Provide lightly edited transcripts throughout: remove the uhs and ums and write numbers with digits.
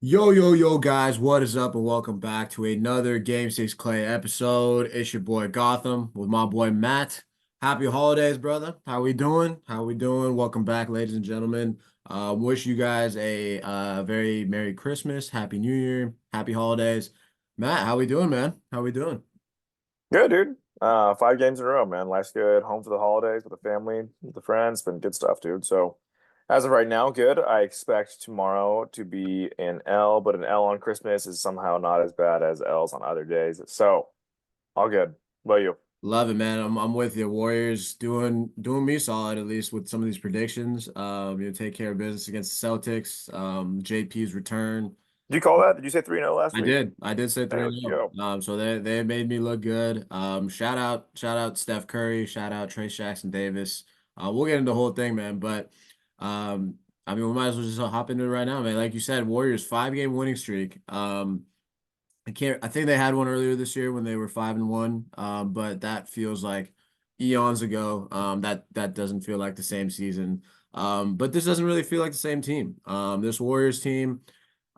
Yo, yo, yo, guys, what is up, and welcome back to another Game 6 Clay episode. It's your boy Gotham with my boy Matt. Happy holidays, brother. How we doing? How we doing? Welcome back, ladies and gentlemen. Wish you guys a very Merry Christmas, Happy New Year, Happy Holidays. Matt, how we doing, man? How we doing? Good, dude. 5 games in a row, man. Life's good. Home for the holidays with the family, with the friends. Been good stuff, dude. So, as of right now, good. I expect tomorrow to be an L, but an L on Christmas is somehow not as bad as L's on other days. So, all good. What about you? Love it, man. I'm with you. Warriors doing me solid at least with some of these predictions. Take care of business against the Celtics. JP's return. Did you call that? Did you say 3-0 last I week? did. I did say Hey, let's 3-0. go. So they made me look good. Shout out Steph Curry, shout out Trace Jackson Davis. We'll get into the whole thing, man. But um, we might as well just hop into it right now, man. Like you said, Warriors 5 game winning streak. I think they had one earlier this year when they were 5-1. But that feels like eons ago. That doesn't feel like the same season. But this doesn't really feel like the same team. This Warriors team.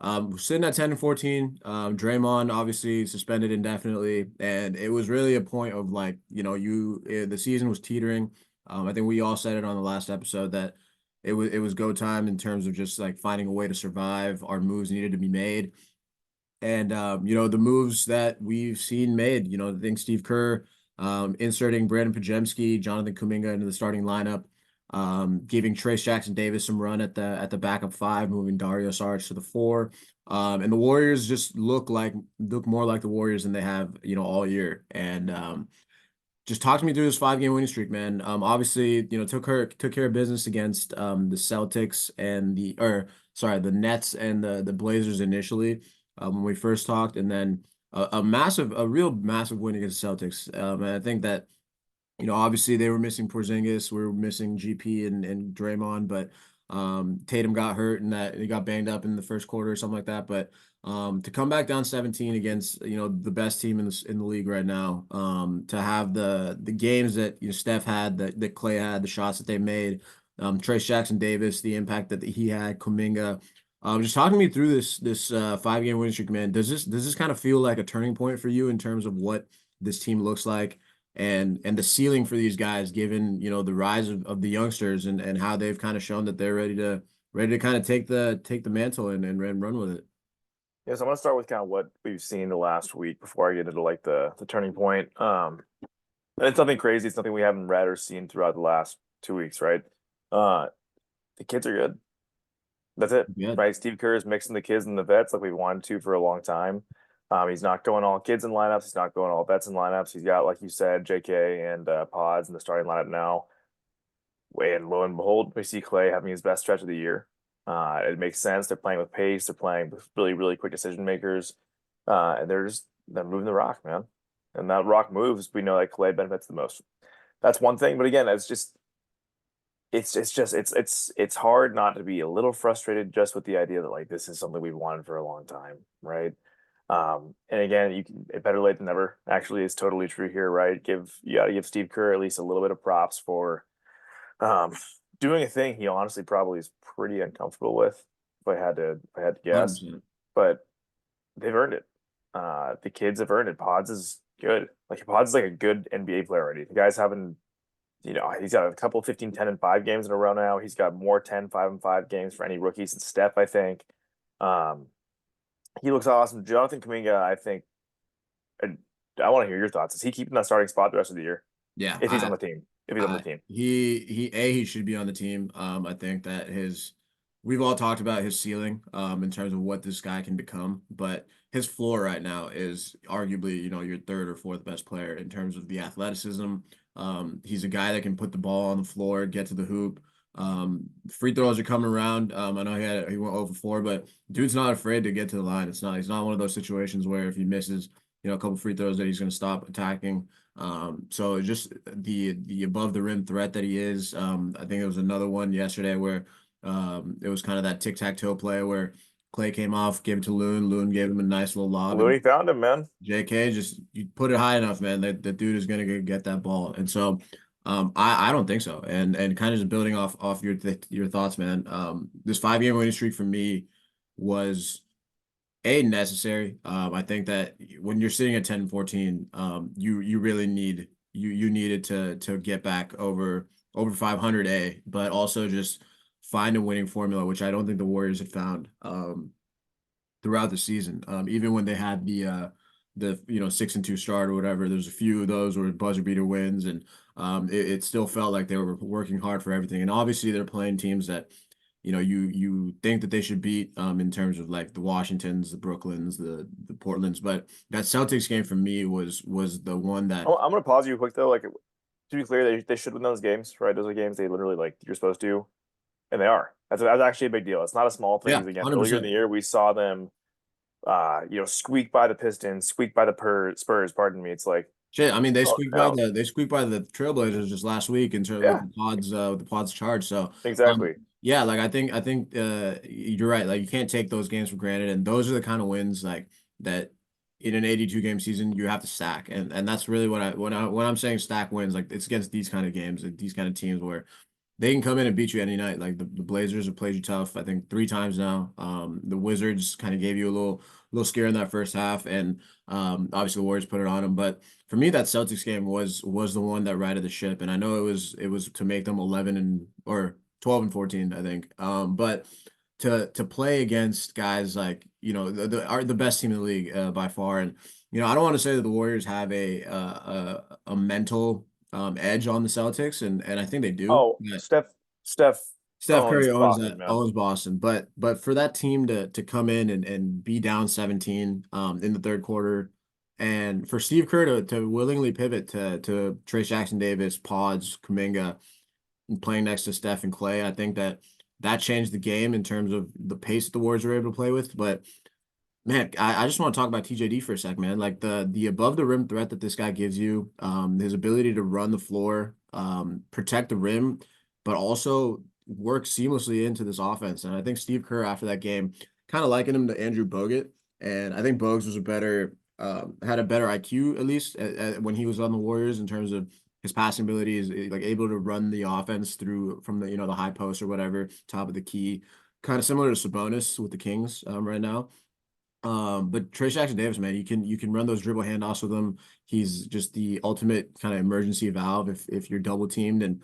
We're sitting at 10 and 14. Draymond obviously suspended indefinitely, and it was really a point of like, the season was teetering. I think we all said it on the last episode that it was go time in terms of just like finding a way to survive. Our moves needed to be made. And the moves that we've seen made, I think Steve Kerr inserting Brandon Pajemski, Jonathan Kuminga into the starting lineup, giving Trace Jackson Davis some run at the backup five, moving Dario Saric to the four. And the Warriors just look more like the Warriors than they have, all year. And just talk to me through this 5 game winning streak, man. Obviously, took care of business against the Celtics and the Nets and the Blazers initially when we first talked, and then a real massive win against the Celtics. And I think that obviously they were missing Porzingis, we were missing GP and Draymond, but Tatum got hurt and that he got banged up in the first quarter or something like that. But to come back down 17 against the best team in the league right now, to have the games that Steph had, that Clay had, the shots that they made, Trace Jackson Davis, the impact that he had, Kuminga. Just talking me through this 5 game winning streak, man. Does this kind of feel like a turning point for you in terms of what this team looks like? And the ceiling for these guys, given the rise of the youngsters and how they've kind of shown that they're ready to kind of take the mantle and run with it. Yeah, so I'm gonna start with kind of what we've seen the last week before I get into like the turning point. And it's nothing crazy. It's nothing we haven't read or seen throughout the last 2 weeks, right? Uh, the kids are good. That's it, Yeah, right? Steve Kerr is mixing the kids and the vets like we wanted to for a long time. He's not going all kids in lineups. He's not going all vets in lineups. He's got, like you said, JK and Pods in the starting lineup now. And lo and behold, we see Clay having his best stretch of the year. It makes sense. They're playing with pace. They're playing with really, really quick decision makers. And they're moving the rock, man. And that rock moves. We know that Clay benefits the most. That's one thing. But again, it's hard not to be a little frustrated just with the idea that like this is something we've wanted for a long time, right? And again, better late than never. Actually, is totally true here, right? You got to give Steve Kerr at least a little bit of props for doing a thing he honestly probably is pretty uncomfortable with. If I had to guess, 100%. but they've earned it. The kids have earned it. Pods is good. Like Pods is like a good NBA player already. The guy's having he's got a couple 15, 10, and 5 games in a row now. He's got more 10, 5, and 5 games for any rookies than Steph, I think. Um, he looks awesome. Jonathan Kuminga, I think, I want to hear your thoughts. Is he keeping that starting spot the rest of the year? Yeah, If he's on I the team. If he's on the I team. he should be on the team. I think that his we've all talked about his ceiling in terms of what this guy can become, but his floor right now is arguably, your third or fourth best player in terms of the athleticism. He's a guy that can put the ball on the floor, get to the hoop. Free throws are coming around. I know he went over 4, but dude's not afraid to get to the line. He's not one of those situations where if he misses, a couple free throws that he's going to stop attacking. So just the above the rim threat that he is. I think there was another one yesterday where it was kind of that tic-tac-toe play where Clay came off, gave it to Loon. Loon gave him a nice little lob, and Louis found him, man. JK just you put it high enough, man. That the dude is gonna get that ball. And so I don't think so. And kind of just building off your thoughts, man. This 5 game winning streak for me was necessary. I think that when you're sitting at 10-14, you really you needed to get back over 500 but also just find a winning formula, which I don't think the Warriors had found throughout the season. Even when they had the 6-2 start or whatever, there's a few of those where buzzer beater wins, and it still felt like they were working hard for everything. And obviously, they're playing teams that you think that they should beat in terms of like the Washingtons, the Brooklyns, the Portlands. But that Celtics game for me was the one that I'm gonna pause you quick though. Like to be clear, they should win those games, right? Those are games they literally like you're supposed to, and they are. That's actually a big deal. It's not a small thing yeah, because again, earlier in the 100%. year we saw them, squeak by the Pistons, squeak by the Spurs. Pardon me. It's like, Shit, I mean oh no, they squeaked by the Trailblazers just last week in terms yeah, with the pods charge. So exactly. yeah, like I think you're right. Like you can't take those games for granted, and those are the kind of wins like that in an 82 game season you have to stack, and that's really what when I'm saying stack wins, like it's against these kind of games, like these kind of teams where they can come in and beat you any night. Like the Blazers have played you tough, I think 3 times now. The Wizards kind of gave you a little scare in that first half, and obviously the Warriors put it on them. But for me, that Celtics game was the one that righted the ship, and I know it was to make them 11 and or 12-14, I think. But to play against guys like are the best team in the league by far, and I don't want to say that the Warriors have a mental edge on the Celtics, and I think they do. Oh, But Steph Steph owns Curry owns Boston, that man. owns Boston, but for that team to come in and be down 17 in the third quarter, and for Steve Kerr to willingly pivot to Trace Jackson Davis, Pods, Kuminga, and playing next to Steph and Clay, I think that changed the game in terms of the pace that the Warriors were able to play with. But man, I just want to talk about TJD for a sec, man. Like the above the rim threat that this guy gives you, his ability to run the floor, protect the rim, but also work seamlessly into this offense. And I think Steve Kerr after that game kind of likened him to Andrew Bogut, and I think Bogues was had a better IQ at least when he was on the Warriors in terms of his passing ability is like able to run the offense through from the high post or whatever, top of the key, kind of similar to Sabonis with the Kings right now. But Trace Jackson Davis, man, you can run those dribble handoffs with him. He's just the ultimate kind of emergency valve if you're double teamed, and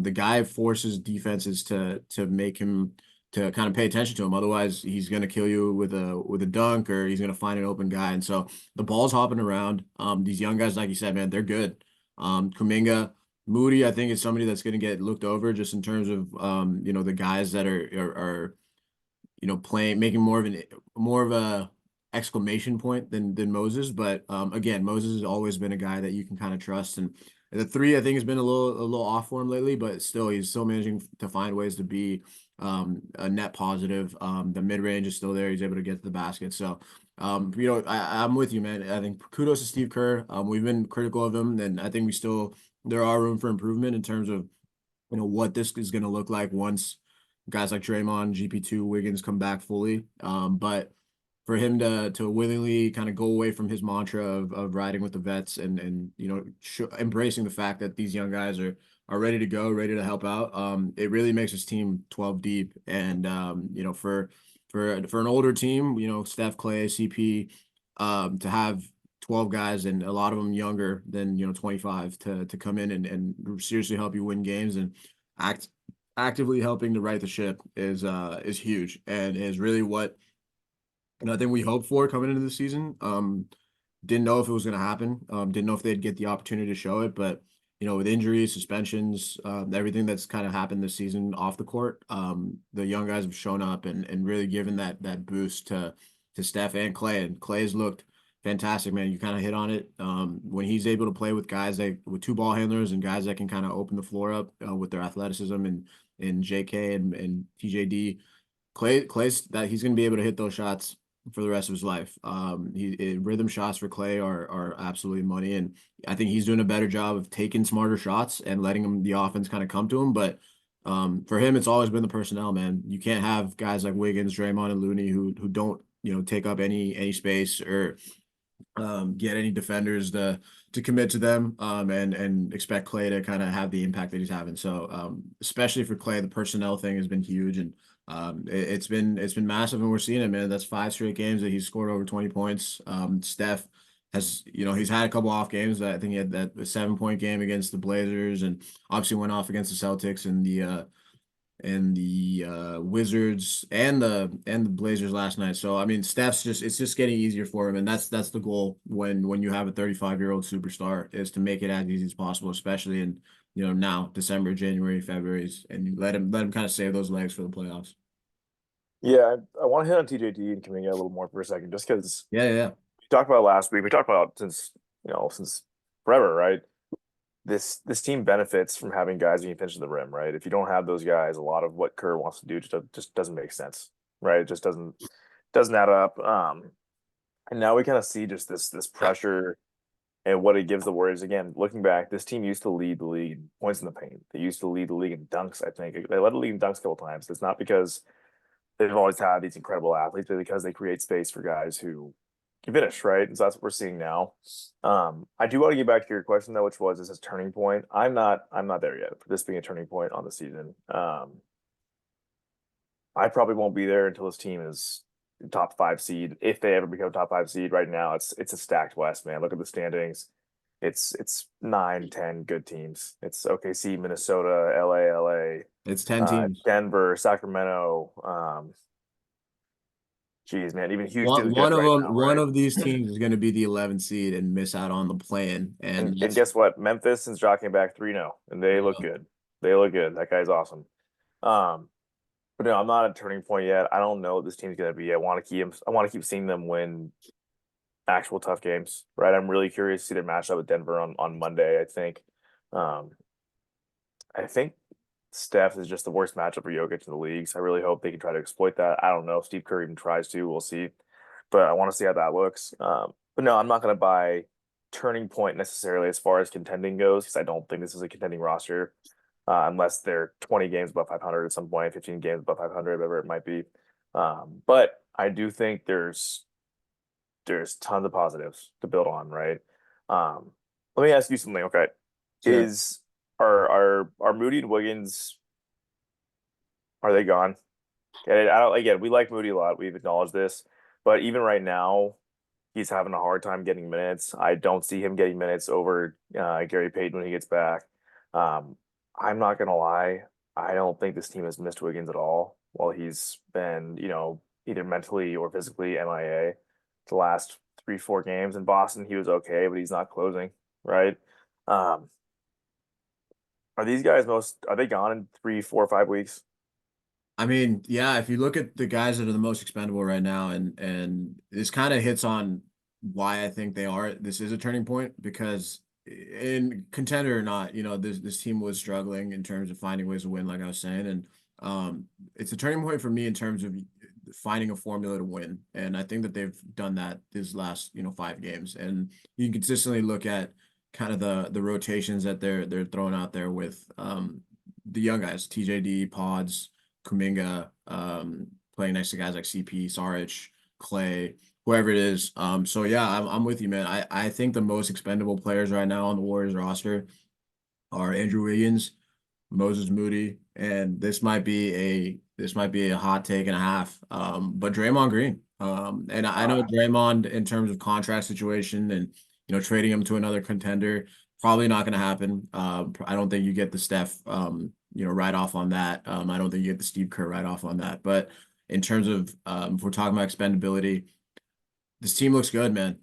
the guy forces defenses to make him to kind of pay attention to him. Otherwise, he's gonna kill you with a dunk, or he's gonna find an open guy. And so the ball's hopping around. These young guys, like you said, man, they're good. Kuminga, Moody, I think is somebody that's gonna get looked over just in terms of the guys that are playing, making more of a exclamation point than Moses. But again, Moses has always been a guy that you can kind of trust. And the three, I think, has been a little off for him lately, but still, he's still managing to find ways to be a net positive. The mid range is still there. He's able to get to the basket. So, I'm with you, man. I think kudos to Steve Kerr. We've been critical of him, and I think there are room for improvement in terms of what this is going to look like once guys like Draymond, GP2, Wiggins come back fully. But for him to willingly kind of go away from his mantra of riding with the vets and embracing the fact that these young guys are ready to go, ready to help out. It really makes his team 12 deep. And for an older team, Steph, Clay, CP, to have 12 guys and a lot of them younger than 25 to come in and seriously help you win games and act actively helping to right the ship is huge and is really what I think we hoped for coming into the season. Didn't know if it was going to happen. Didn't know if they'd get the opportunity to show it, but with injuries, suspensions, everything that's kind of happened this season off the court, the young guys have shown up and really given that boost to Steph and Clay. And Clay's looked fantastic, man. You kind of hit on it. When he's able to play with guys with two ball handlers and guys that can kind of open the floor up with their athleticism and JK and TJD, Clay's that he's going to be able to hit those shots for the rest of his life. Rhythm shots for Clay are absolutely money, and I think he's doing a better job of taking smarter shots and letting the offense kind of come to him. But for him, it's always been the personnel, man. You can't have guys like Wiggins, Draymond, and Looney who don't take up any space or get any defenders to commit to them and expect Clay to kind of have the impact that he's having. So especially for Clay, the personnel thing has been huge, and It's been massive, and we're seeing it, man. That's 5 straight games that he's scored over 20 points. Steph has, he's had a couple off games. I think he had that 7 point game against the Blazers, and obviously went off against the Celtics and the Wizards and the Blazers last night. So I mean, it's just getting easier for him, and that's the goal when you have a 35-year-old superstar, is to make it as easy as possible, especially in now December, January, February, and let him kind of save those legs for the playoffs. Yeah, I want to hit on TJD and Kuminga a little more for a second, just because Yeah, yeah. we talked about last week. We talked about since forever, right? This team benefits from having guys who can finish the rim, right? If you don't have those guys, a lot of what Kerr wants to do just doesn't make sense, right? It just doesn't add up. And now we kind of see just this pressure and what it gives the Warriors. Again, looking back, this team used to lead the league in points in the paint. They used to lead the league in dunks. I think they led the league in dunks a couple times. It's not because they've always had these incredible athletes, but because they create space for guys who can finish, right? And so that's what we're seeing now. I do want to get back to your question though, which was, is this turning point? I'm not there yet for this being a turning point on the season. I probably won't be there until this team is top five seed, if they ever become top five seed. Right now, it's a stacked West, man. Look at the standings. It's 9, 10 good teams. It's OKC, Minnesota, LA, It's 10 teams. Denver, Sacramento. Geez, man, even Houston's One good one of right them, now, one right? of these teams is going to be the 11th seed and miss out on the plan, And and and that's guess what? Memphis is jockeying back 3-0, and they look good. They look good. That guy's awesome. Um, but no, I'm not at a turning point yet. I don't know what this team's gonna be. I want to keep seeing them win actual tough games, right? I'm really curious to see their matchup with Denver on Monday. Um, I think Steph is just the worst matchup for Jokic in the league. So I really hope they can try to exploit that. I don't know if Steve Kerr even tries to. We'll see, but I want to see how that looks. But no, I'm not going to buy turning point necessarily as far as contending goes, because I don't think this is a contending roster, unless they're 20 games above 500 at some point, 15 games above 500, whatever it might be. But I do think there's tons of positives to build on, right? Um, Let me ask you something. Okay, sure. is are Moody and Wiggins, are they gone? And I don't, again, we like Moody a lot. We've acknowledged this, but even right now, he's having a hard time getting minutes. I don't see him getting minutes over Gary Payton when he gets back. Um, I'm not gonna lie, I don't think this team has missed Wiggins at all while he's been, either mentally or physically MIA the last 3, 4 games. In Boston, he was okay, but he's not closing, right? Um, are they gone in 3, 4, 5 weeks? I mean, yeah, if you look at the guys that are the most expendable right now, and this kind of hits on why I think this is a turning point, because in contender or not, this team was struggling in terms of finding ways to win, like I was saying, and it's a turning point for me in terms of finding a formula to win, and I think that they've done that these last 5 games, and you can consistently look at kind of the rotations that they're throwing out there with the young guys, TJD, Pods. Kuminga, playing next to guys like CP, Saric, Clay, whoever it is. So yeah, I'm with you, man. I think the most expendable players right now on the Warriors roster are Andrew Wiggins, Moses Moody, and this might be a hot take and a half. But Draymond Green. And I know Uh, Draymond in terms of contract situation and trading him to another contender, probably not going to happen. I don't think you get the Steph right off on that. I don't think you get the Steve Kerr right off on that. But in terms of if we're talking about expendability, this team looks good, man.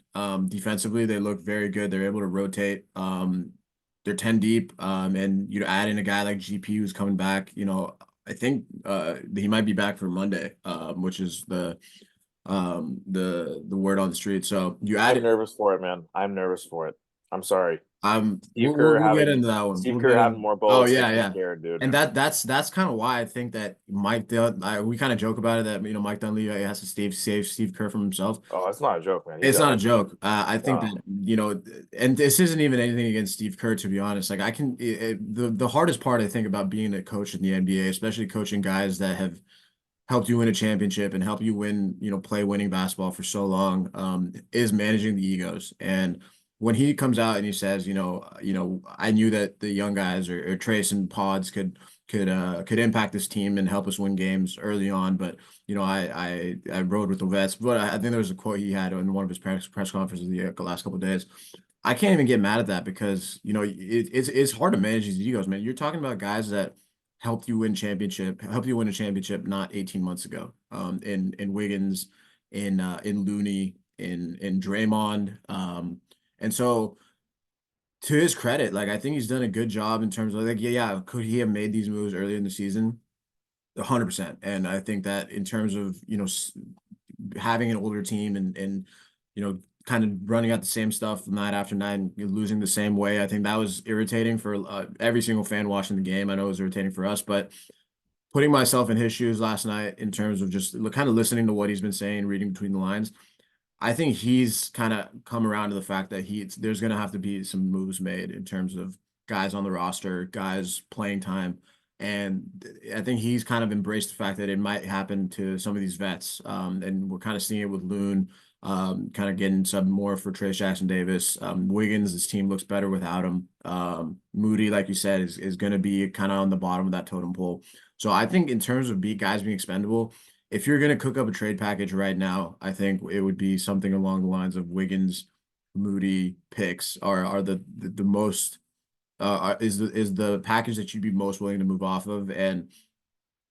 Defensively, they look very good. They're able to rotate. They're 10 deep. And add in a guy like GP who's coming back, I think he might be back for Monday, which is the word on the street. So you add I'm it. nervous for it, man. I'm nervous for it. I'm sorry. We'll, we'll we'll get into that one. Steve We'll Kerr get having in. more Oh bullets yeah, makes me yeah. scared, dude. And that's kind of why I think that we kind of joke about it that Mike Dunleavy has to save Steve Kerr from himself. Oh, it's not a joke, man. He's It's not a done. joke. I think No. that and this isn't even anything against Steve Kerr, to be honest. Like the hardest part I think about being a coach in the NBA, especially coaching guys that have helped you win a championship and help you win, play winning basketball for so long, is managing the egos. And when he comes out and he says, I knew that the young guys or Trace and Pods could could impact this team and help us win games early on. But I rode with the vets. But I think there was a quote he had in one of his press conferences the last couple of days. I can't even get mad at that because it's hard to manage these egos, man. You're talking about guys that helped you win a championship not 18 months ago. In Wiggins, in Looney, in Draymond. And so to his credit, like I think he's done a good job in terms of like, yeah, could he have made these moves earlier in the season? 100%. And I think that in terms of, having an older team and kind of running out the same stuff night after night and losing the same way, I think that was irritating for every single fan watching the game. I know it was irritating for us, but putting myself in his shoes last night in terms of just kind of listening to what he's been saying, reading between the lines, I think he's kind of come around to the fact that there's going to have to be some moves made in terms of guys on the roster, guys playing time. And I think he's kind of embraced the fact that it might happen to some of these vets. And we're kind of seeing it with Loon, kind of getting some more for Trey Jackson Davis. Wiggins, this team looks better without him. Moody, like you said, is going to be kind of on the bottom of that totem pole. So I think in terms of guys being expendable, if you're going to cook up a trade package right now, I think it would be something along the lines of Wiggins, Moody picks are the most is the package that you'd be most willing to move off of. And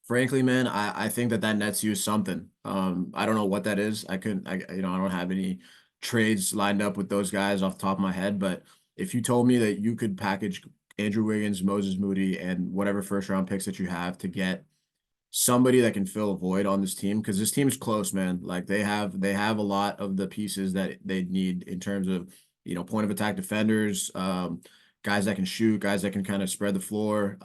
frankly, man, I think that nets you something. I don't know what that is. I couldn't, I don't have any trades lined up with those guys off the top of my head. But if you told me that you could package Andrew Wiggins, Moses Moody, and whatever first round picks that you have to get somebody that can fill a void on this team because this team is close, man. Like they have a lot of the pieces that they need in terms of point of attack defenders, guys that can shoot, guys that can kind of spread the floor,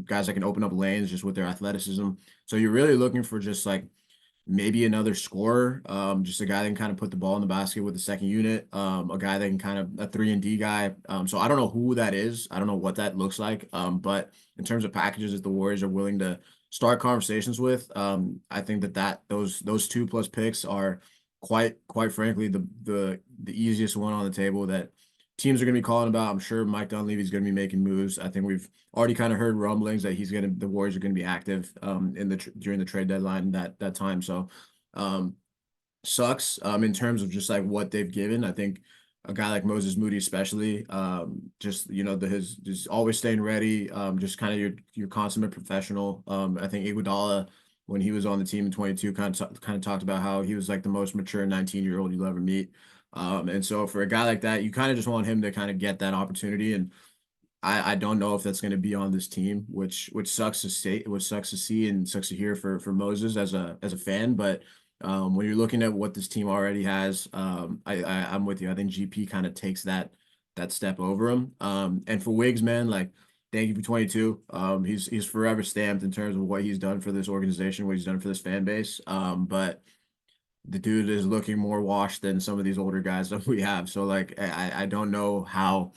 guys that can open up lanes just with their athleticism. So you're really looking for just like maybe another scorer, just a guy that can kind of put the ball in the basket with the second unit, a guy that can kind of a 3-and-D guy. So I don't know who that is. I don't know what that looks like. But in terms of packages that the Warriors are willing to start conversations with, I think those 2+ picks are quite frankly the easiest one on the table that teams are going to be calling about. I'm sure Mike Dunleavy's going to be making moves. I think we've already kind of heard rumblings that the Warriors are going to be active during the trade deadline that time. So sucks in terms of just like what they've given. I think a guy like Moses Moody, especially, just his just always staying ready, just kind of your consummate professional. I think Iguodala, when he was on the team in 22, kind of talked about how he was like the most mature 19-year-old you'll ever meet. And so for a guy like that, you kind of just want him to kind of get that opportunity. And I don't know if that's going to be on this team, which sucks to see and sucks to hear for Moses as a fan. But when you're looking at what this team already has, I'm with you. I think GP kind of takes that step over him. And for Wiggs, man, like thank you for 22. He's forever stamped in terms of what he's done for this organization, what he's done for this fan base. But the dude is looking more washed than some of these older guys that we have. So like I don't know how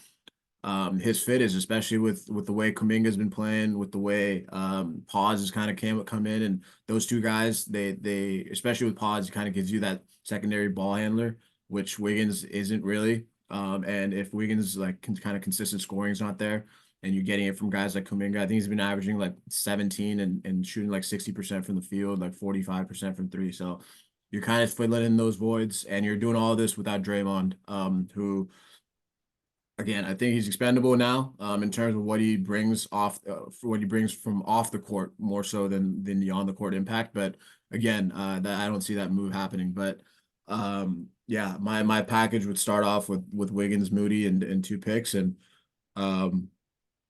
his fit is, especially with the way Kuminga's been playing, with the way Paz has kind of come in, and those two guys, they especially with Paz, kind of gives you that secondary ball handler, which Wiggins isn't really. And if Wiggins like kind of consistent scoring is not there, and you're getting it from guys like Kuminga, I think he's been averaging like 17 and shooting like 60% from the field, like 45% from three. So you're kind of filling in those voids, and you're doing all this without Draymond, who again, I think he's expendable now, in terms of what he brings what he brings from off the court more so than the on the court impact. But again, that I don't see that move happening. But yeah, my package would start off with Wiggins, Moody, and 2 picks, and um,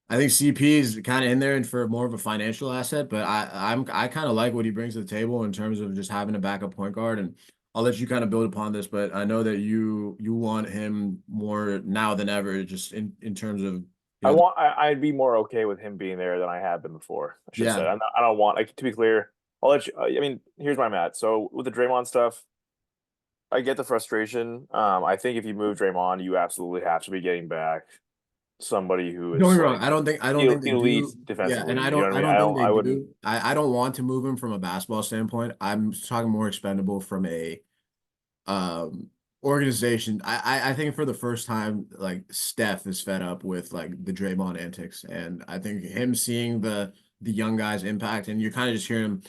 I think CP is kind of in there and for more of a financial asset, but I kind of like what he brings to the table in terms of just having a backup point guard. And I'll let you kind of build upon this, but I know that you want him more now than ever, just in terms of I'd be more okay with him being there than I have been before. I should say. yeah. I don't want, like, to be clear, I'll let you, I mean, here's where I'm at. So with the Draymond stuff, I get the frustration. I think if you move Draymond, you absolutely have to be getting back somebody who Don't get is me wrong. like I don't think they elite do. Yeah, and defensively. You know what I I mean? don't think they I wouldn't. do. I don't want to move him from a basketball standpoint. I'm talking more expendable from a um organization. I think for the first time, like Steph is fed up with like the Draymond antics, and I think him seeing the young guys' impact, and you're kind of just hearing him.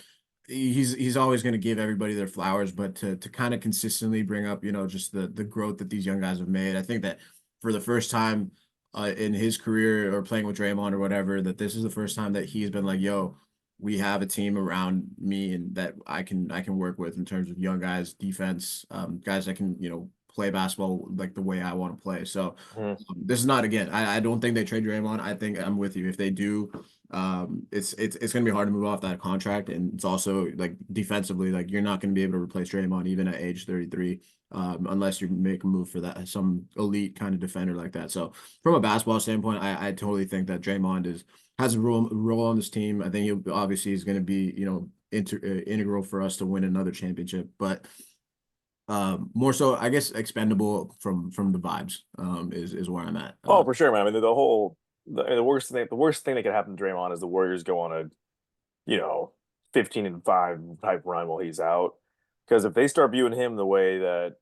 He's always going to give everybody their flowers, but to kind of consistently bring up, just the growth that these young guys have made. I think that for the first time in his career or playing with Draymond or whatever, that this is the first time that he's been like, yo, we have a team around me and that I can work with in terms of young guys, defense, guys that can, play basketball like the way I want to play. So Mhm. this is not again. I don't think they trade Draymond. I think I'm with you. If they do, it's gonna be hard to move off that contract, and it's also like defensively, like you're not gonna be able to replace Draymond even at age 33, unless you make a move for that some elite kind of defender like that. So from a basketball standpoint, I totally think that Draymond has a role on this team. I think he obviously is going to be integral for us to win another championship, but more so I guess expendable from the vibes is where I'm at. Oh, for sure, man. I mean, the worst thing that could happen to Draymond is the Warriors go on a 15-5 type run while he's out. Because if they start viewing him the way that,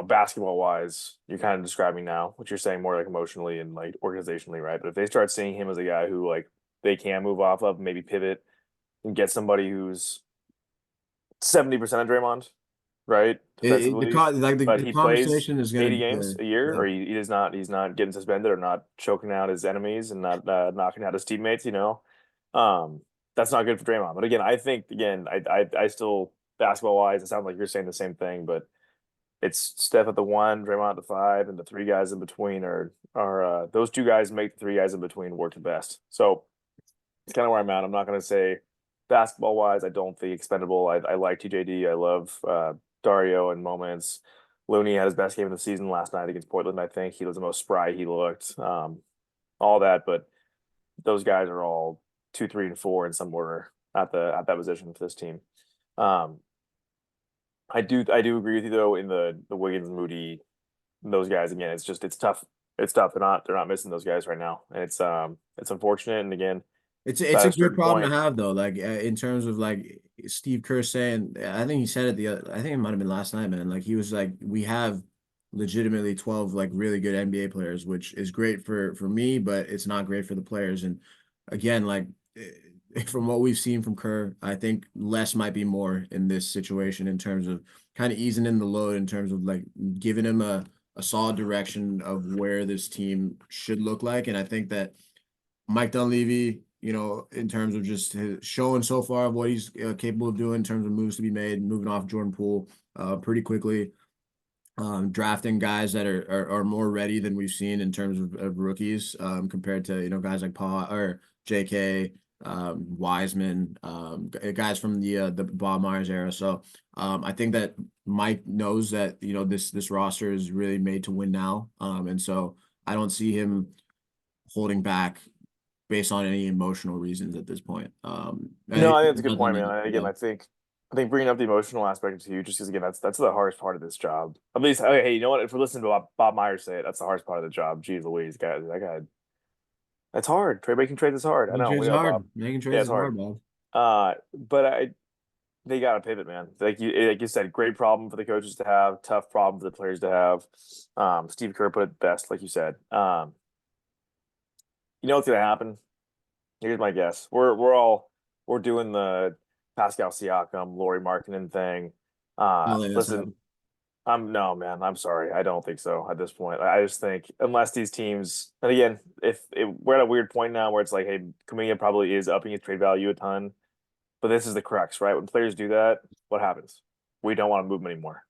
basketball wise, you're kind of describing now, what you're saying more like emotionally and like organizationally, right? But if they start seeing him as a guy who like they can move off of, maybe pivot and get somebody who's 70% of Draymond, right? Defensively, like but the he plays conversation is going to 80 be games there. a year, Yeah. or he's not getting suspended or not choking out his enemies and not knocking out his teammates. Um, that's not good for Draymond. But again, I think I still basketball wise, it sounds like you're saying the same thing, but it's Steph at the one, Draymond at the five, and the three guys in between are those two guys make the three guys in between work the best. So it's kind of where I'm at. I'm not going to say basketball wise, I don't think expendable. I like TJD. I love Dario in moments. Looney had his best game of the season last night against Portland. I think he was the most spry he looked. All that, but those guys are all 2, 3, and 4 in some order at that position for this team. Um, I do agree with you though in the Wiggins, Moody, those guys again. It's tough. It's tough. They're not missing those guys right now, and it's unfortunate. And again, It's at a a good certain problem to point, have though. Like in terms of like Steve Kerr saying, I think he said it I think it might have been last night, man. Like he was like, we have legitimately 12 like really good NBA players, which is great for me, but it's not great for the players. And again, like from what we've seen from Kerr, I think less might be more in this situation in terms of kind of easing in the load in terms of like giving him a solid direction of where this team should look like. And I think that Mike Dunleavy, in terms of just his showing so far of what he's capable of doing in terms of moves to be made, moving off Jordan Poole pretty quickly, drafting guys that are more ready than we've seen in terms of rookies compared to guys like Paul or J.K. Wiseman, guys from the Bob Myers era. So I think that Mike knows that this roster is really made to win now, and so I don't see him holding back based on any emotional reasons at this point. I no, think I think he that's a good does on point, man. Again, yeah. I think bringing up the emotional aspect is huge, just because again, that's the hardest part of this job. At least, hey, you know what? If we're listening to Bob Myers say it, that's the hardest part of the job. Jeez Louise, guys, that guy, that's hard. Trade making trades is hard. I Making know trades we is know Bob. hard. Making Yeah, trades it's is hard. hard, Bob. But they got to pivot, man. Like you said, great problem for the coaches to have, tough problem for the players to have. Steve Kerr put it best, like you said. You know what's gonna happen? Here's my guess. We're doing the Pascal Siakam, Laurie Markkinen thing. I don't think that's Listen, happening. I'm no man. I'm sorry. I don't think so at this point. I just think unless these teams, and again, if we're at a weird point now where it's like, hey, Kuminga probably is upping his trade value a ton, but this is the crux, right? When players do that, what happens? We don't want to move them anymore,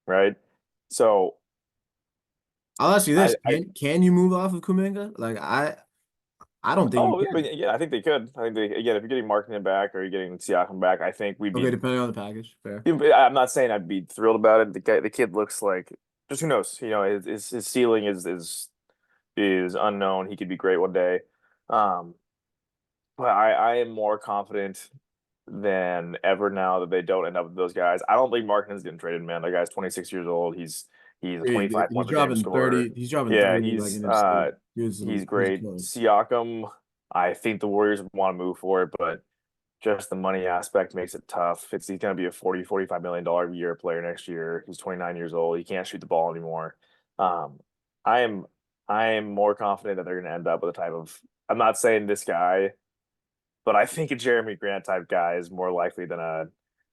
right? So I'll ask you this: I can you move off of Kuminga? Like I don't think you oh, I can. mean, yeah, I think they could. I think again, if you're getting Markkinen back or you're getting Siakam back, I think we'd Okay, be. depending on the package, fair. I'm not saying I'd be thrilled about it. The kid looks like just who knows. His ceiling is unknown. He could be great one day. Um, but I am more confident than ever now that they don't end up with those guys. I don't think Markkinen's getting traded, man. That guy's 26 years old. He's a Dude, 25 he's point per game dropping scorer. 30. He's dropping Yeah, 30 like he's in his sleep. He's a great. killer. Siakam, I think the Warriors want to move for it, but just the money aspect makes it tough. He's going to be a 45 million dollar a year player next year. He's 29 years old. He can't shoot the ball anymore. Um, I am I am more confident that they're going to end up with a type of. I'm not saying this guy but I think a Jeremy Grant type guy is more likely than a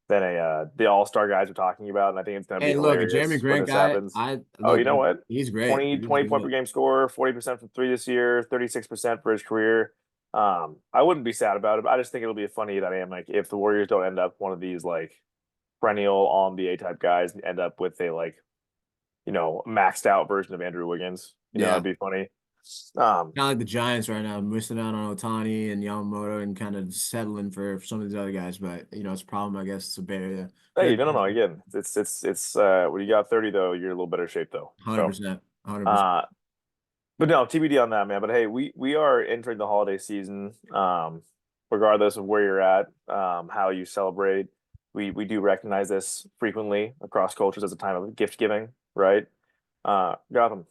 the all-star guys we're talking about, and I think it's going to be Hey, look, a Jeremy hilarious when Grant this guy, happens. I Oh, look, you know what? he's great. 20, He's 20 point per great. game scorer, 40% from three this year, 36% for his career. I wouldn't be sad about it, but I just think it'll be a funny dynamic if the Warriors don't end up one of these like perennial all NBA type guys and end up with a like, maxed out version of Andrew Wiggins. Yeah. That'd be funny. Um, Kind of like the Giants right now, missing out on Otani and Yamamoto and kind of settling for some of these other guys. But, it's a problem, I guess. It's a Bay Area. hey, no. Again, it's when you got 30 though, you're in a little better shape though. So 100%. 100%. uh but no, TBD on that, man. But hey, we are entering the holiday season. Regardless of where you're at, how you celebrate, we do recognize this frequently across cultures as a time of gift giving, right? Gotham,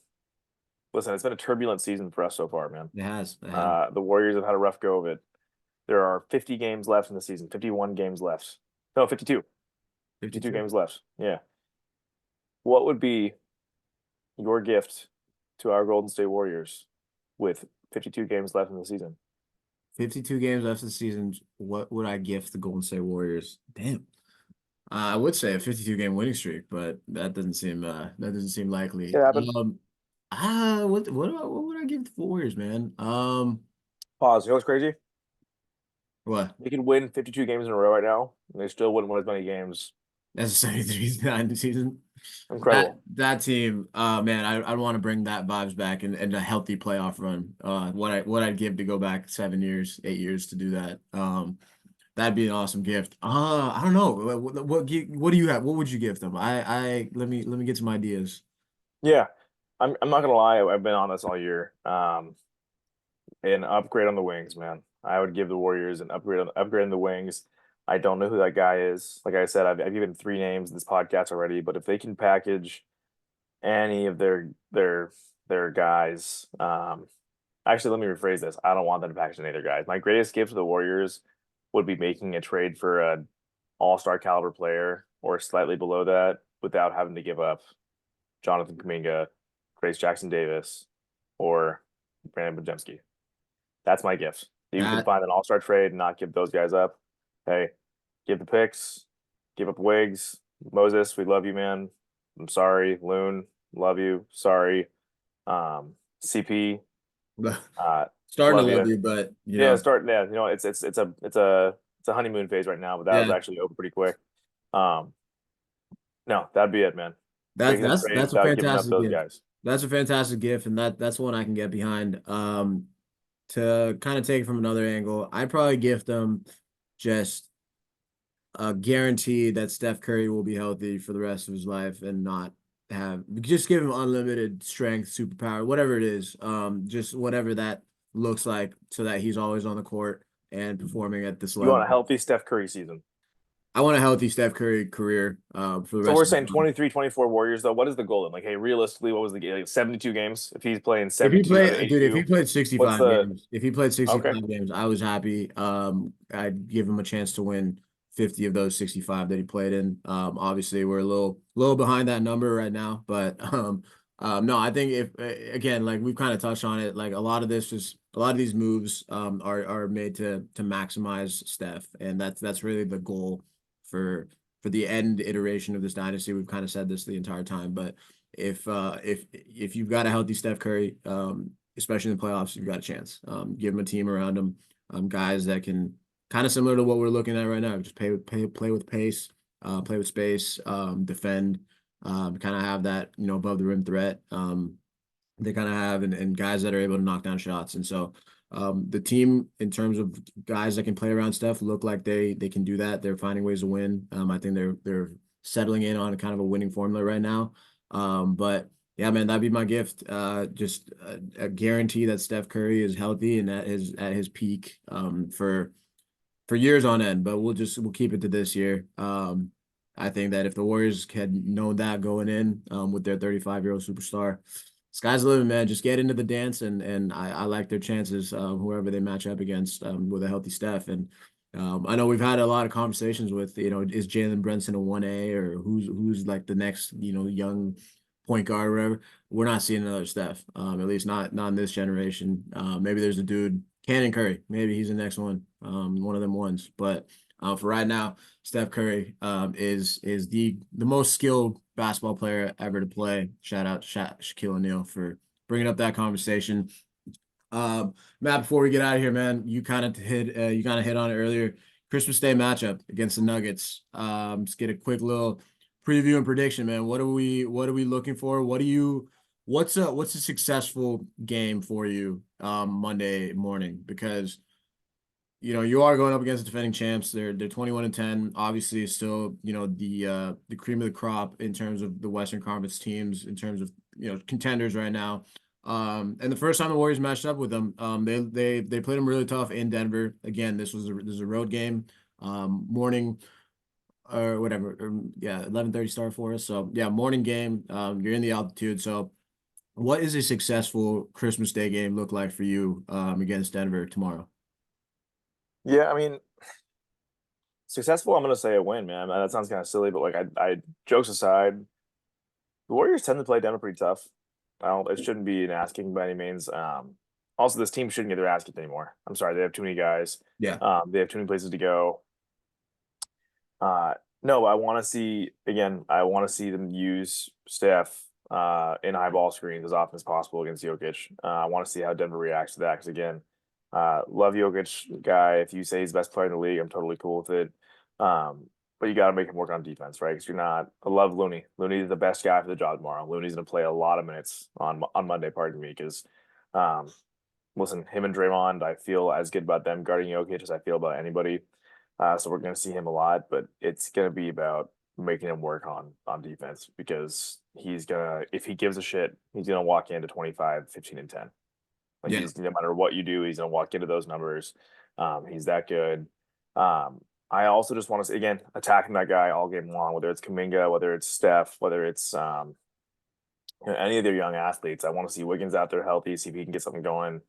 listen, it's been a turbulent season for us so far, man. It has. It has. The Warriors have had a rough go of it. There are 50 games left in the season, 51 games left. No, 52. 52 52. games left. Yeah. What would be your gift to our Golden State Warriors with 52 games left in the season? 52 games left of the season. What would I gift the Golden State Warriors? Damn. I would say a 52 game winning streak, but that doesn't seem likely. It happened. What would I give the Warriors, man? Pause. You know what's crazy? What? They could win 52 games in a row right now, and they still wouldn't win as many games. That's a 73-9 season. That Incredible. that team, man, I want to bring that vibes back and a healthy playoff run. What I'd give to go back 7 years, 8 years to do that. That'd be an awesome gift. I don't know. What do you have? What would you give them? Let me get some ideas. Yeah. I'm not gonna lie, I've been on this all year. An upgrade on the wings, man. I would give the Warriors an upgrade on the wings. I don't know who that guy is. Like I said, I've given three names in this podcast already, but if they can package any of their guys, actually let me rephrase this. I don't want them to package any of their guys. My greatest gift to the Warriors would be making a trade for an all-star caliber player or slightly below that without having to give up Jonathan Kuminga, Grace Jackson Davis, or Brandon Bajemski. That's my gift. You can That find an all-star trade and not give those guys up. Hey, give the picks, give up Wiggs, Moses. We love you, man. I'm sorry, Loon. Love you. Sorry, CP. Uh, starting to love love you. you, but Yeah, start. Yeah, it's a honeymoon phase right now, but that was yeah, actually over pretty quick. Um, no, that'd be it, man. that's Making a that's trade that's a without giving up fantastic those gift. guys. That's a fantastic gift, and that's one I can get behind. To kind of take it from another angle, I'd probably gift them just a guarantee that Steph Curry will be healthy for the rest of his life and not just give him unlimited strength, superpower, whatever it is. Just whatever that looks like so that he's always on the court and performing at this You want level. a healthy Steph Curry season. I want a healthy Steph Curry career for the So rest we're of his saying life. 23, 24 Warriors, though. What is the goal then? Like, hey, realistically, what was the game? Like 72 games? If he's playing If he 72 out of played, dude, if he 82, played what's 65 the games, if he played okay? 65 games, I was happy. I'd give him a chance to win 50 of those 65 that he played in. Obviously we're a little behind that number right now, but no, I think if again, like we've kind of touched on it, like a lot of these moves are made to maximize Steph, and that's really the goal for the end iteration of this dynasty. We've kind of said this the entire time, but if you've got a healthy Steph Curry, especially in the playoffs, you've got a chance. Give him a team around him, guys that can kind of similar to what we're looking at right now. Just play with pace, play with space, defend, kind of have that above the rim threat. They kind of have and guys that are able to knock down shots. And so the team in terms of guys that can play around Steph look like they can do that. They're finding ways to win. I think they're settling in on kind of a winning formula right now. But yeah, man, that'd be my gift. Just a guarantee that Steph Curry is healthy and at his peak for years on end. But we'll keep it to this year. I think that if the Warriors had known that going in with their 35-year-old superstar, sky's the limit, man. Just get into the dance, and I like their chances, whoever they match up against with a healthy Steph. And I know we've had a lot of conversations with, is Jalen Brunson a 1A or who's like the next, young point guard or whatever. We're not seeing another Steph, at least not in this generation. Maybe there's a dude Cannon Curry, maybe he's the next one of them ones. But for right now, Steph Curry is the most skilled basketball player ever to play. Shout out to Shaquille O'Neal for bringing up that conversation. Matt, before we get out of here, man, you kind of hit on it earlier. Christmas Day matchup against the Nuggets. Just get a quick little preview and prediction, man. What are we looking for? What's a successful game for you Monday morning? Because you are going up against the defending champs. They're 21-10. Obviously, still, the cream of the crop in terms of the Western Conference teams, in terms of, contenders right now. And the first time the Warriors matched up with them, they played them really tough in Denver. Again, this is a road game, morning or whatever. Yeah, 11:30 start for us. So yeah, morning game. You're in the altitude. So what is a successful Christmas Day game look like for you against Denver tomorrow? Yeah, I mean, successful. I'm gonna say a win, man. That sounds kind of silly, but like I jokes aside, the Warriors tend to play Denver pretty tough. I don't. It shouldn't be an asking by any means. Also, this team shouldn't get their ass kicked anymore. I'm sorry, they have too many guys. Yeah, They have too many places to go. No, I want to see again. I want to see them use Steph in high ball screens as often as possible against Jokic. I want to see how Denver reacts to that because again, love Jokic guy. If you say he's the best player in the league, I'm totally cool with it. But you got to make him work on defense, right? Because you're not. I love Looney. Looney is the best guy for the job tomorrow. Looney's going to play a lot of minutes on Monday. Pardon me, because um, listen, him and Draymond, I feel as good about them guarding Jokic as I feel about anybody. So we're going to see him a lot, but it's going to be about making him work on defense because he's gonna if he gives a shit, he's gonna walk into 25, 15, and 10. Like yeah. he's no matter what you do, he's gonna walk into those numbers. He's that good. I also just want to say again, attacking that guy all game long, whether it's Kaminga, whether it's Steph, whether it's any of their young athletes. I want to see Wiggins out there healthy, see if he can get something going.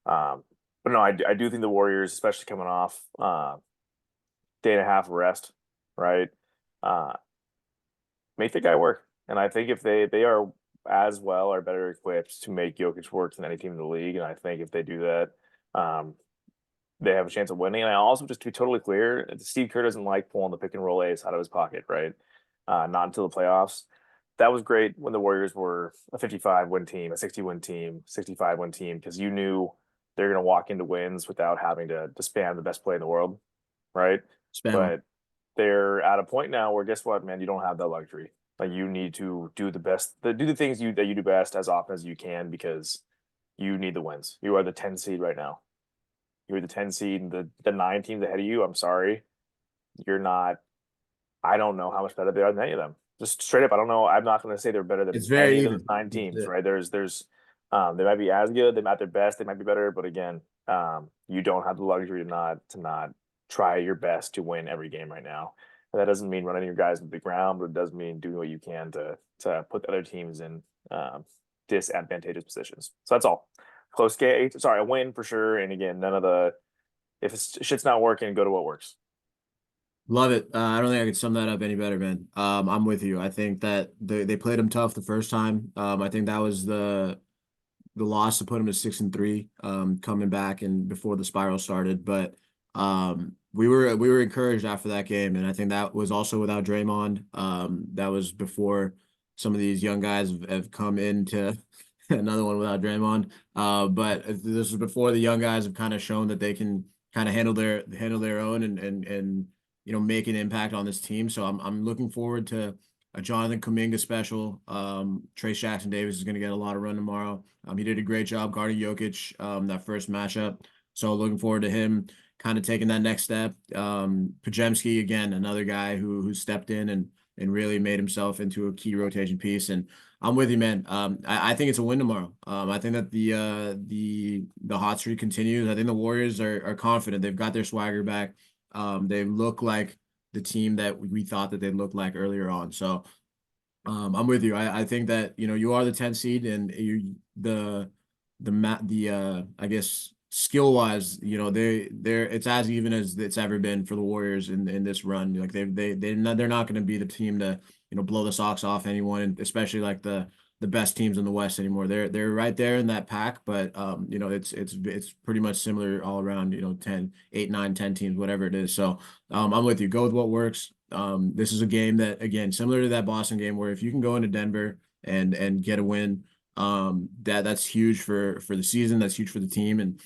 But no, I do think the Warriors, especially coming off day and a half of rest, right? Uh, Make the guy work. And I think if they are as well or better equipped to make Jokic work than any team in the league, and I think if they do that, um, they have a chance of winning. And I also, just to be totally clear, Steve Kerr doesn't like pulling the pick and roll ace out of his pocket, right? Not until the playoffs. That was great when the Warriors were a 55 win team, a 60 win team, 65 win team, because you knew they're going to walk into wins without having to spam the best play in the world, right? Spam. But they're at a point now where guess what, man, you don't have that luxury. Like you need to do the best, do the things you do best as often as you can because you need the wins. You are the 10 seed right now. You're the 10 seed, and the nine teams ahead of you. I'm sorry, you're not. I don't know how much better they are than any of them. Just straight up, I don't know. I'm not going to say they're better than It's very any of those even. nine teams, right? They might be as good, they might be better, they might be better, but again, you don't have the luxury to not try your best to win every game right now. And that doesn't mean running your guys into the ground, but it does mean doing what you can to put the other teams in disadvantageous positions. So that's all. Close game, sorry, a win for sure. And again, none of the if it's shit's not working, go to what works. Love it. I don't think I could sum that up any better, man. I'm with you. I think that they played them tough the first time. I think that was the loss to put them at 6-3, coming back and before the spiral started. But we were encouraged after that game, and I think that was also without Draymond. That was before some of these young guys have come into another one without Draymond. But this was before the young guys have kind of shown that they can kind of handle their own and make an impact on this team. So I'm looking forward to a Jonathan Kuminga special. Trace Jackson Davis is going to get a lot of run tomorrow. He did a great job guarding Jokic that first matchup. So looking forward to him kind of taking that next step. Pajemski again, another guy who stepped in and really made himself into a key rotation piece. And I'm with you, man. I think it's a win tomorrow. I think that the hot streak continues. I think the Warriors are confident. They've got their swagger back. They look like the team that we thought that they'd look like earlier on. So I'm with you. I think that you are the 10th seed and I guess skill wise, they're it's as even as it's ever been for the Warriors in this run. Like they're not going to be the team to blow the socks off anyone, and especially like the the best teams in the West anymore. They're right there in that pack, but you know, it's pretty much similar all around, you know, 10, 8, 9, 10 teams, whatever it is. So I'm with you. Go with what works. This is a game that, again, similar to that Boston game, where if you can go into Denver and get a win, that's huge for the season. That's huge for the team. And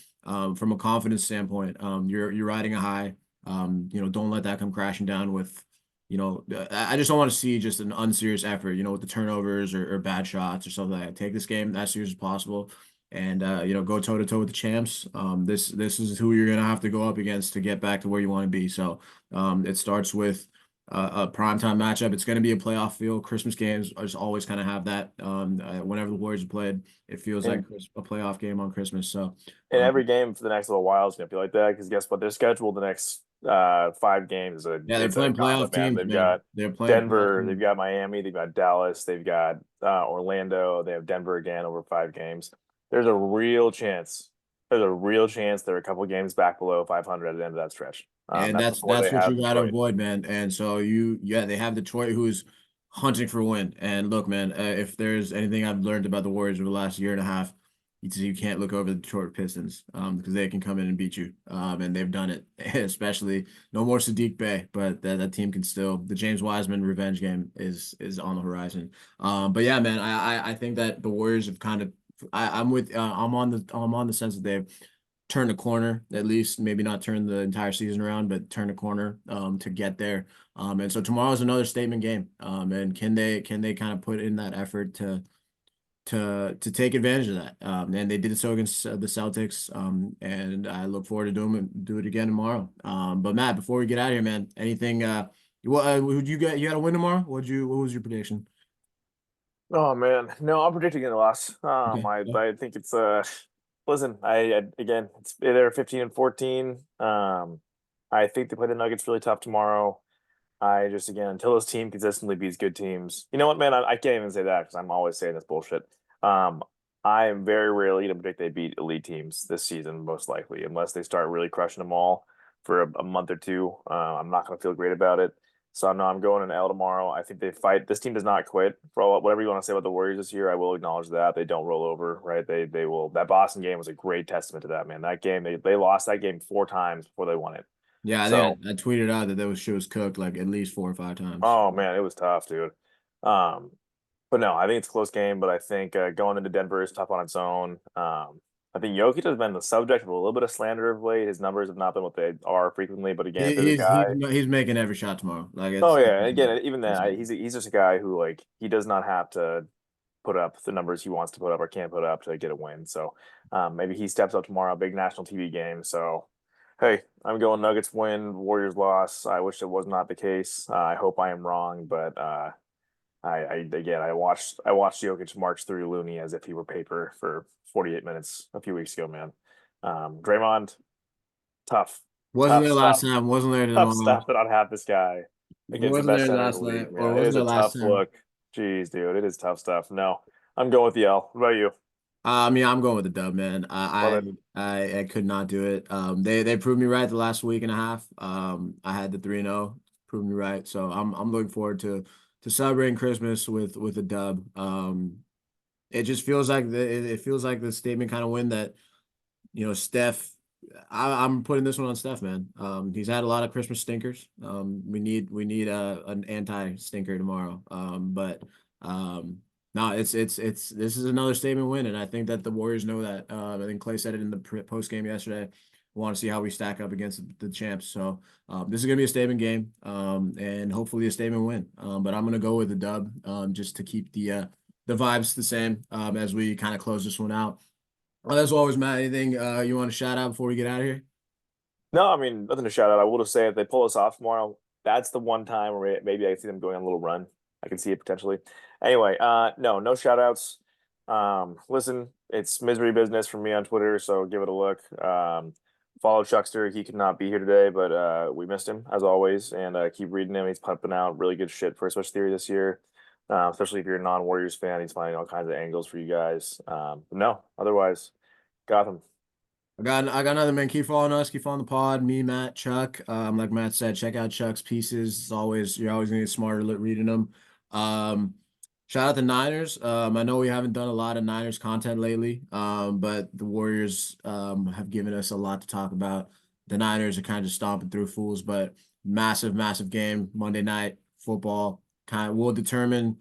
from a confidence standpoint, you're riding a high. You know, don't let that come crashing down with, you know, I just don't want to see just an unserious effort, you know, with the turnovers or bad shots or something like that. Take this game as serious as possible and you know, go toe to toe with the champs. This is who you're gonna have to go up against to get back to where you want to be. So it starts with a primetime matchup. It's going to be a playoff feel. Christmas games just always kind of have that. Whenever the Warriors are played, it feels like And a playoff game on Christmas. So and every game for the next little while is gonna be like that because guess what? They're scheduled the next 5 games. yeah, they're It's a playing gauntlet, playoff man. teams, They've man. got They're playing playoff Denver, they've teams. got Miami, they've got Dallas, they've got Orlando, they have Denver again over 5 games. There's a real chance. There's a real chance they're a couple games back below 500 at the end of that stretch. And That's before they that's what have you got to Detroit. avoid, man. And so yeah, they have Detroit who's hunting for a win. And look, man, if there's anything I've learned about the Warriors over the last year and a half, you can't look over the Detroit Pistons, because they can come in and beat you. And they've done it, especially no more Sadiq Bey, but that team can still. The James Wiseman revenge game is on the horizon. But yeah, man, I think that the Warriors have kind of. I'm on the sense that they've turn the corner, at least maybe not turn the entire season around, but turn the corner to get there. And so tomorrow's another statement game. And can they kind of put in that effort to take advantage of that? And they did it so against the Celtics. And I look forward to do it again tomorrow. But Matt, before we get out of here, man, anything would you get? You got a win tomorrow? What was your prediction? Oh man, no, I'm predicting a loss. Okay. Yeah. I think it's listen, I again, it's they're 15 and 14. I think they play the Nuggets really tough tomorrow. I just again until this team consistently beats good teams. You know what, man? I can't even say that because I'm always saying this bullshit. Um, I am very rarely to predict they beat elite teams this season, most likely, unless they start really crushing them all for a month or two. I'm not going to feel great about it. So no, I'm going an L tomorrow. I think they fight. This team does not quit. For all, whatever you want to say about the Warriors this year, I will acknowledge that they don't roll over. Right? They will. That Boston game was a great testament to that, man. That game they lost that game 4 times before they won it. Yeah, I think So I tweeted out that those shows cooked like at least 4 or 5 times. oh man, it was tough, dude. Um, but no, I think it's a close game. But I think going into Denver is tough on its own. I think Jokic has been the subject of a little bit of slander of late. His numbers have not been what they are frequently. But again, if He, there's a he's he's guy, he's making every shot tomorrow. Like oh it's yeah, and again, even then, it's he's just a guy who like he does not have to put up the numbers he wants to put up or can't put up to get a win. So maybe he steps up tomorrow, big national TV game. So hey, I'm going Nuggets win, Warriors loss. I wish it was not the case. I hope I am wrong, but I again I watched Jokic march through Looney as if he were paper for 48 minutes a few weeks ago, man. Draymond, tough, wasn't tough there last stuff, time. Wasn't there tough tomorrow. stuff to not have this guy against the Wasn't best there center in the last league, night, or man. It wasn't is a there last tough time? look. Jeez, dude, it is tough stuff. No, I'm going with the L. What about you? I mean, I'm going with the dub, man. Love it. I could not do it. They proved me right the last week and a half. I had the 3-0, proved me right. So I'm looking forward to celebrating Christmas with a dub. It just feels like it feels like the statement kind of win that, you know, Steph, I'm putting this one on Steph, man. He's had a lot of Christmas stinkers. We need an anti-stinker tomorrow. But um, no, it's this is another statement win, and I think that the Warriors know that. I think Clay said it in the post game yesterday. We want to see how we stack up against the champs. So this is gonna be a statement game, and hopefully a statement win. But I'm gonna go with the dub, just to keep the vibes the same, as we kind of close this one out. Well, as always, Matt, anything you want to shout out before we get out of here? No, I mean nothing to shout out. I will just say if they pull us off tomorrow, that's the one time where maybe I see them going on a little run. I can see it potentially. Anyway, no shout outs. Listen, it's misery business from me on Twitter, so give it a look. Follow Chuckster. He could not be here today, but we missed him as always, and keep reading him. He's pumping out really good shit for Switch Theory this year. Especially if you're a non-Warriors fan, he's finding all kinds of angles for you guys. But no, otherwise, Gotham. I got another, man. Keep following us. Keep following the pod. Me, Matt, Chuck. Like Matt said, check out Chuck's pieces. You're always gonna get smarter reading them. Um, Shout out the Niners. I know we haven't done a lot of Niners content lately, but the Warriors have given us a lot to talk about. The Niners are kind of just stomping through fools, but massive, massive game Monday night football kind of will determine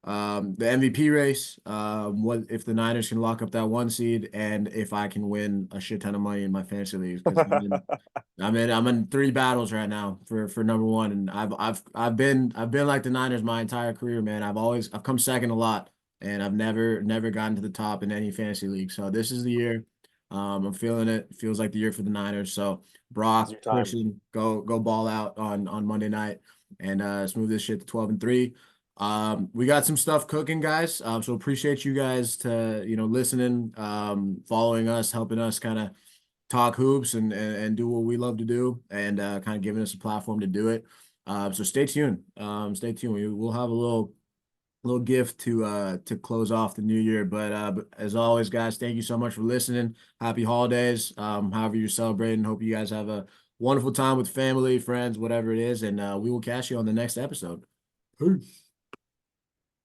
the MVP race, what if the Niners can lock up that one seed, and if I can win a shit ton of money in my fantasy leagues because I'm in three battles right now for number one, and I've been like the Niners my entire career, man. I've come second a lot, and I've never gotten to the top in any fantasy league. So this is the year. I'm feeling it. It feels like the year for the Niners. So It's Brock, your time. Christian, go ball out on Monday night, and let's move this shit to 12-3. We got some stuff cooking, guys. So appreciate you guys to, listening, following us, helping us kind of talk hoops and do what we love to do and kind of giving us a platform to do it. So stay tuned. Stay tuned. We'll have a little gift to close off the new year. But as always, guys, thank you so much for listening. Happy holidays. However you're celebrating. Hope you guys have a wonderful time with family, friends, whatever it is, and we will catch you on the next episode. Peace.